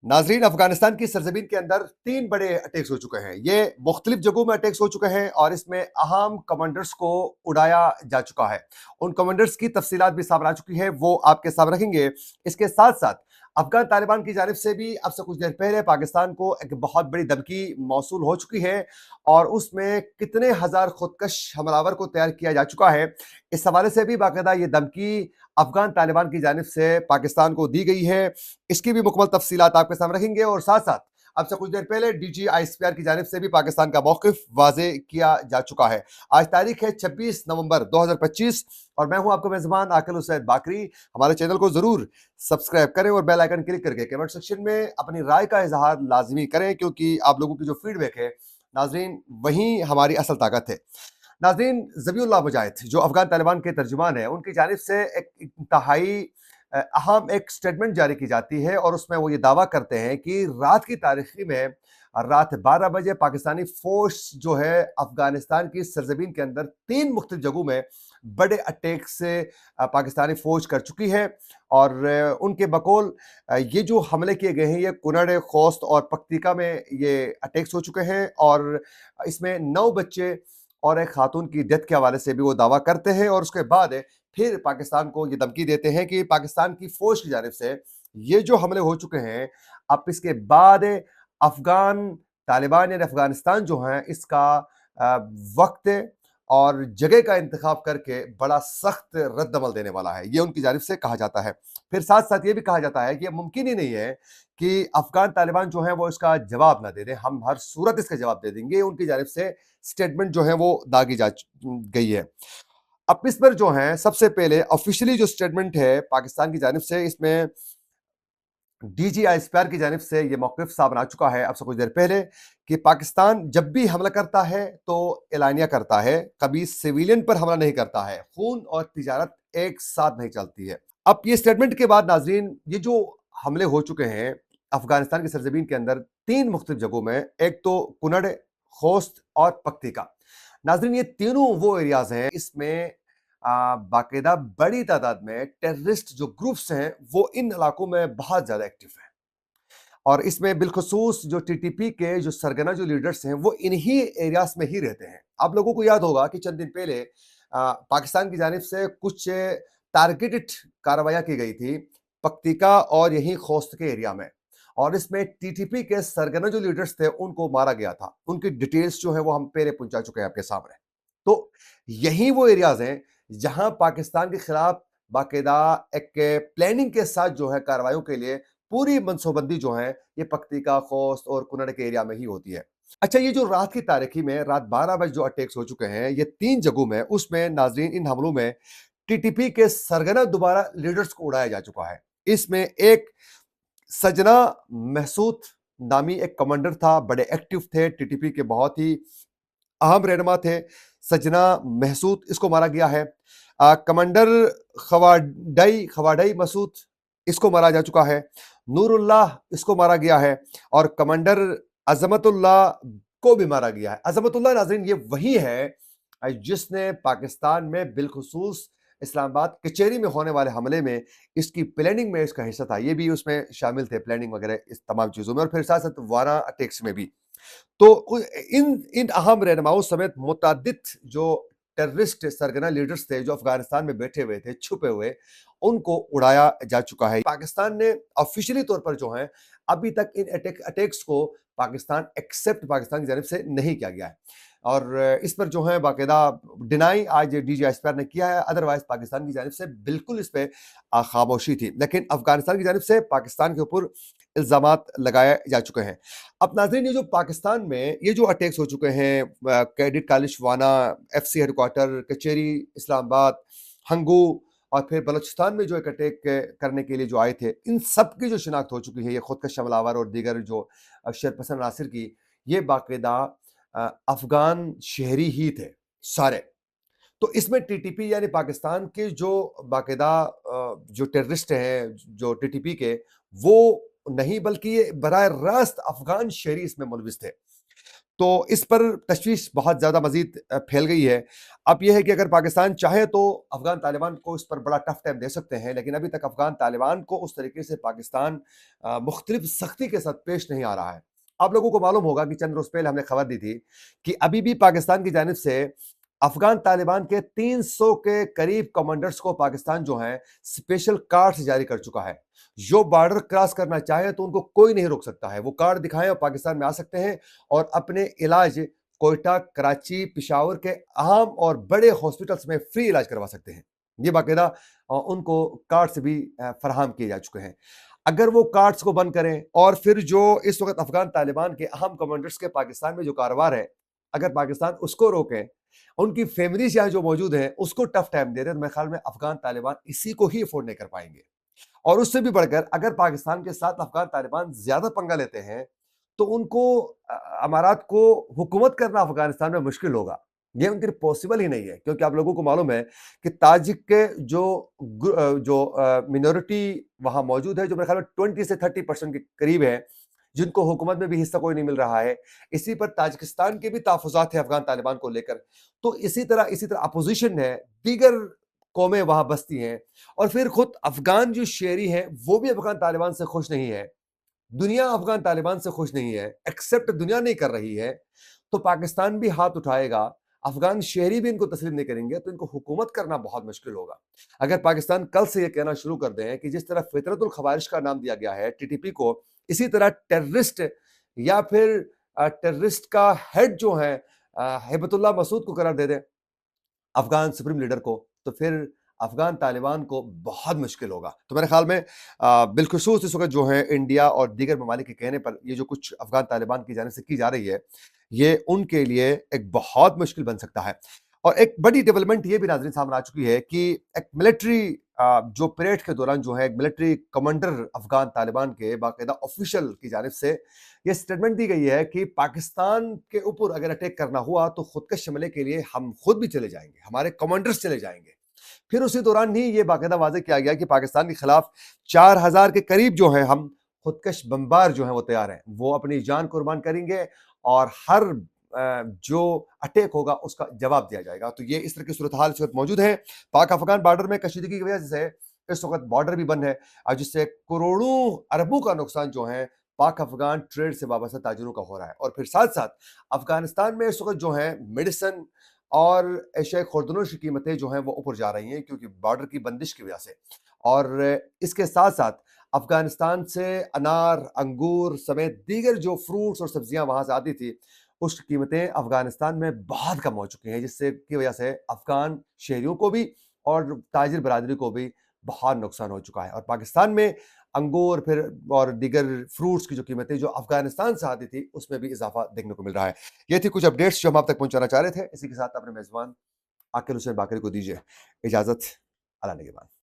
नाजरीन, अफगानिस्तान की सरजमीन के अंदर 3 बड़े अटैक्स हो चुके हैं। ये मुख्तलिफ जगहों में अटैक्स हो चुके हैं और इसमें अहम कमांडर्स को उड़ाया जा चुका है। उन कमांडर्स की तफसीलात भी सामने आ चुकी है, वो आपके सामने रखेंगे। इसके साथ साथ अफगान तालिबान की जानिब से भी अब से कुछ देर पहले पाकिस्तान को एक बहुत बड़ी धमकी मौसूल हो चुकी है और उसमें कितने हजार खुदकश हमलावर को तैयार किया जा चुका है, इस हवाले से भी बाकायदा ये धमकी अफगान तालिबान की जानिब से पाकिस्तान को दी गई है। इसकी भी मुकम्मल तफसीलात आपके सामने रखेंगे और साथ साथ अब से कुछ देर पहले DGISPR की जानिब से भी पाकिस्तान का मौकिफ वाजे किया जा चुका है। आज तारीख है 26 नवंबर 2025 और मैं हूं आपका मेजबान आकिल हुसैन बाकरी। हमारे चैनल को जरूर सब्सक्राइब करें और बेल आइकन क्लिक करके कमेंट सेक्शन में अपनी राय का इजहार लाजमी करें, क्योंकि आप लोगों की जो फीडबैक है नाजरीन, वही हमारी असल ताकत है। नाज़रीन, ज़बीउल्लाह मुजाहिद जो अफ़गान तालिबान के तर्जुमान हैं, उनकी जानिब से एक इंतहाई अहम एक स्टेटमेंट जारी की जाती है और उसमें वो ये दावा करते हैं कि रात की तारीखी में रात 12 बजे पाकिस्तानी फ़ौज जो है अफ़गानिस्तान की सरज़मीन के अंदर 3 मुख्तलिफ जगहों में बड़े अटैक से पाकिस्तानी फ़ौज कर चुकी है और उनके बकौल ये जो हमले किए गए हैं ये कुनड़, खोस्त और पख्तीका में ये अटैक्स हो चुके हैं और इसमें 9 बच्चे और एक खातून की डेथ के हवाले से भी वो दावा करते हैं और उसके बाद फिर पाकिस्तान को ये धमकी देते हैं कि पाकिस्तान की फौज की जानिब से ये जो हमले हो चुके हैं, अब इसके बाद अफगान तालिबान यानी अफगानिस्तान जो है इसका वक्त और जगह का इंतखाब करके बड़ा सख्त रद्द अमल देने वाला है, ये उनकी जानिब से कहा जाता है। फिर साथ साथ ये भी कहा जाता है कि यह मुमकिन ही नहीं है कि अफगान तालिबान जो है वो इसका जवाब ना दे दें, हम हर सूरत इसका जवाब दे देंगे, उनकी जानिब से स्टेटमेंट जो है वो दागी जा गई है। अब इस पर जो है सबसे पहले ऑफिशियली जो स्टेटमेंट है पाकिस्तान की जानिब से, इसमें DGISPR की जानिब से ये मौक़िफ़ सामने आ चुका है अब से कुछ देर पहले कि पाकिस्तान जब भी हमला करता है तो एलानिया करता है, कभी सिविलियन पर हमला नहीं करता है। खून और तिजारत एक साथ नहीं चलती है। अब ये स्टेटमेंट के बाद नाज़रीन, ये जो हमले हो चुके हैं अफ़गानिस्तान की सरज़मीन के अंदर 3 मुख्तलिफ जगहों में, एक तो कुनड़, खोस्त और पख्तीका। नाज़रीन, ये तीनों वो एरियाज़ हैं इसमें बाकायदा बड़ी तादाद में टेररिस्ट जो ग्रुप्स हैं वो इन इलाकों में बहुत ज़्यादा एक्टिव हैं और इसमें बिलखुसूस जो TTP के जो सरगना जो लीडर्स हैं वो इन्हीं एरियाज में ही रहते हैं। आप लोगों को याद होगा कि चंद दिन पहले पाकिस्तान की जानिब से कुछ टारगेटेड कार्रवाइयाँ की गई थी पख्तीका और यही खोस्त के एरिया में और इसमें TTP के सरगना जो लीडर्स थे उनको मारा गया था। उनकी डिटेल्स जो है वो हम पहले पहुंचा चुके हैं आपके सामने। तो यही वो एरियाज हैं जहां पाकिस्तान के खिलाफ बाकायदा एक प्लानिंग के साथ जो है कार्रवाइयों के लिए पूरी मनसूबंदी जो है ये पख्तीका, खोस्त और कुनड़ के एरिया में ही होती है। अच्छा, ये जो रात की तारीखी में रात 12 बजे जो अटैक्स हो चुके हैं ये 3 जगहों में, उसमें नाजरीन इन हमलों में TTP के सरगना दोबारा लीडर्स को उड़ाया जा चुका है। इसमें एक सजना महसूद नामी एक कमांडर था, बड़े एक्टिव थे, TTP के बहुत ही अहम रहनुमा थे। सजना महसूद, इसको मारा गया है। कमांडर खवाडई मसूद, इसको मारा जा चुका है। नूरुल्लाह, इसको मारा गया है और कमांडर अजमतुल्लाह को भी मारा गया है। अजमतुल्लाह नाज़रीन ये वही है जिसने पाकिस्तान में बिलखुसूस इस्लामाबाद कचेरी में होने वाले हमले में इसकी प्लानिंग में इसका हिस्सा था। ये भी उसमें शामिल थे, प्लानिंग वगैरह इस तमाम चीज़ों में और फिर साथ साथ वारा अटैक्स में भी। तो इन इन अहम रहनुमाओं समेत मुतअद्दिद जो टेररिस्ट सरगना लीडर्स थे जो अफगानिस्तान में बैठे हुए थे, छुपे हुए, उनको उड़ाया जा चुका है। पाकिस्तान ने ऑफिशियली तौर पर जो है अभी तक इन अटैक्स को पाकिस्तान की जानिब से नहीं किया गया है और इस पर जो है बाकायदा डिनाई आज DGISPR ने किया है। अदरवाइज पाकिस्तान की जानिब से बिल्कुल इस पर खामोशी थी, लेकिन अफगानिस्तान की जानिब से पाकिस्तान के ऊपर इल्जामात लगाए जा चुके हैं। अब नाज़रीन, ये जो पाकिस्तान में ये जो अटैक्स हो चुके हैं कैडेट कॉलेज वाना, FC हेडक्वार्टर, कचेरी इस्लामाबाद, हंगू और फिर बलूचिस्तान में जो एक अटैक करने के लिए जो आए थे, इन सब की जो शिनाख्त हो चुकी है, ये खुदकश हमलावर और दीगर जो शरपसंद अनासिर की, ये बाकायदा अफगान शहरी ही थे सारे। तो इसमें TTP यानी पाकिस्तान के जो बाकायदा जो टेररिस्ट हैं जो TTP के, वो नहीं बल्कि ये बराह रास्त अफगान शहरी इसमें मुलविस थे। تو اس پر تشویش بہت زیادہ مزید پھیل گئی ہے۔ اب یہ ہے کہ اگر پاکستان چاہے تو افغان طالبان کو اس پر بڑا ٹف ٹائم دے سکتے ہیں، لیکن ابھی تک افغان طالبان کو اس طریقے سے پاکستان مختلف سختی کے ساتھ پیش نہیں آ رہا ہے۔ آپ لوگوں کو معلوم ہوگا کہ چند روز پہلے ہم نے خبر دی تھی کہ ابھی بھی پاکستان کی جانب سے افغان طالبان کے 300 کے قریب کمانڈرز کو پاکستان جو ہیں اسپیشل کارڈز جاری کر چکا ہے۔ جو بارڈر کراس کرنا چاہے تو ان کو کوئی نہیں روک سکتا ہے، وہ کارڈ دکھائیں اور پاکستان میں آ سکتے ہیں اور اپنے علاج کوئٹہ، کراچی، پشاور کے اہم اور بڑے ہاسپٹلز میں فری علاج کروا سکتے ہیں۔ یہ باقاعدہ ان کو کارڈز بھی فراہم کیے جا چکے ہیں۔ اگر وہ کارڈز کو بند کریں اور پھر جو اس وقت افغان طالبان کے اہم کمانڈرز کے پاکستان میں جو کاروبار ہے، اگر پاکستان اس کو روکیں، ان کی فیملیز یہاں جو موجود ہیں اس کو ٹف ٹائم دے رہے ہیں، تو میرے خیال میں افغان طالبان اسی کو ہی افورڈ نہیں کر پائیں گے۔ اور اس سے بھی بڑھ کر اگر پاکستان کے ساتھ افغان طالبان زیادہ پنگا لیتے ہیں تو ان کو امارات کو حکومت کرنا افغانستان میں مشکل ہوگا۔ یہ ان کے لیے پاسبل ہی نہیں ہے، کیونکہ آپ لوگوں کو معلوم ہے کہ تاجک کے جو مینورٹی وہاں موجود ہے، جو میرے خیال میں 20 سے 30% کے قریب ہے، جن کو حکومت میں بھی حصہ کوئی نہیں مل رہا ہے۔ اسی پر تاجکستان کے بھی تحفظات ہیں افغان طالبان کو لے کر۔ تو اسی طرح اپوزیشن ہے، دیگر قومیں وہاں بستی ہیں، اور پھر خود افغان جو شہری ہیں وہ بھی افغان طالبان سے خوش نہیں ہے، دنیا افغان طالبان سے خوش نہیں ہے، ایکسپٹ دنیا نہیں کر رہی ہے، تو پاکستان بھی ہاتھ اٹھائے گا، افغان شہری بھی ان کو تسلیم نہیں کریں گے، تو ان کو حکومت کرنا بہت مشکل ہوگا۔ اگر پاکستان کل سے یہ کہنا شروع کر دیں کہ جس طرح فطرت الخوارش کا نام دیا گیا ہے ٹی ٹی پی کو، اسی طرح ٹیررسٹ یا پھر ٹیررسٹ کا ہیڈ جو ہے ہیبت اللہ مسعود کو قرار دے دیں افغان سپریم لیڈر کو، تو پھر افغان طالبان کو بہت مشکل ہوگا۔ تو میرے خیال میں بالخصوص اس وقت جو ہے انڈیا اور دیگر ممالک کے کہنے پر یہ جو کچھ افغان طالبان کی جانب سے کی جا رہی ہے، یہ ان کے لیے ایک بہت مشکل بن سکتا ہے۔ اور ایک بڑی ڈیولپمنٹ یہ بھی ناظرین سامنے آ چکی ہے کہ ایک ملٹری جو پریڈ کے دوران جو ہے ایک ملٹری کمانڈر افغان طالبان کے باقاعدہ آفیشل کی جانب سے یہ سٹیٹمنٹ دی گئی ہے کہ پاکستان کے اوپر اگر اٹیک کرنا ہوا تو خودکش حملے کے لیے ہم خود بھی چلے جائیں گے، ہمارے کمانڈرز چلے جائیں گے۔ پھر اسی دوران ہی یہ باقاعدہ واضح کیا گیا کہ پاکستان کے خلاف 4000 کے قریب جو ہیں ہم خودکش بمبار جو ہیں وہ تیار ہیں، وہ اپنی جان قربان کریں گے اور ہر جو اٹیک ہوگا اس کا جواب دیا جائے گا۔ تو یہ اس طرح کی صورتحال اس وقت موجود ہے۔ پاک افغان بارڈر میں کشیدگی کی وجہ سے اس وقت بارڈر بھی بند ہے، اور جس سے کروڑوں اربوں کا نقصان جو ہے پاک افغان ٹریڈ سے وابستہ تاجروں کا ہو رہا ہے۔ اور پھر ساتھ ساتھ افغانستان میں اس وقت جو ہے میڈیسن اور اشیاء خوردنوش کی قیمتیں جو ہیں وہ اوپر جا رہی ہیں، کیونکہ بارڈر کی بندش کی وجہ سے۔ اور اس کے ساتھ ساتھ افغانستان سے انار، انگور سمیت دیگر جو فروٹس اور سبزیاں وہاں سے آتی تھی، اس کی قیمتیں افغانستان میں بہت کم ہو چکی ہیں، جس سے کی وجہ سے افغان شہریوں کو بھی اور تاجر برادری کو بھی بہت نقصان ہو چکا ہے۔ اور پاکستان میں انگور پھر اور دیگر فروٹس کی جو قیمتیں جو افغانستان سے آتی تھی اس میں بھی اضافہ دیکھنے کو مل رہا ہے۔ یہ تھی کچھ اپڈیٹس جو ہم آپ تک پہنچانا چاہ رہے تھے۔ اسی کے ساتھ اپنے میزبان عاقل حسین باقری کو دیجیے اجازت۔ اللہ نگہبان۔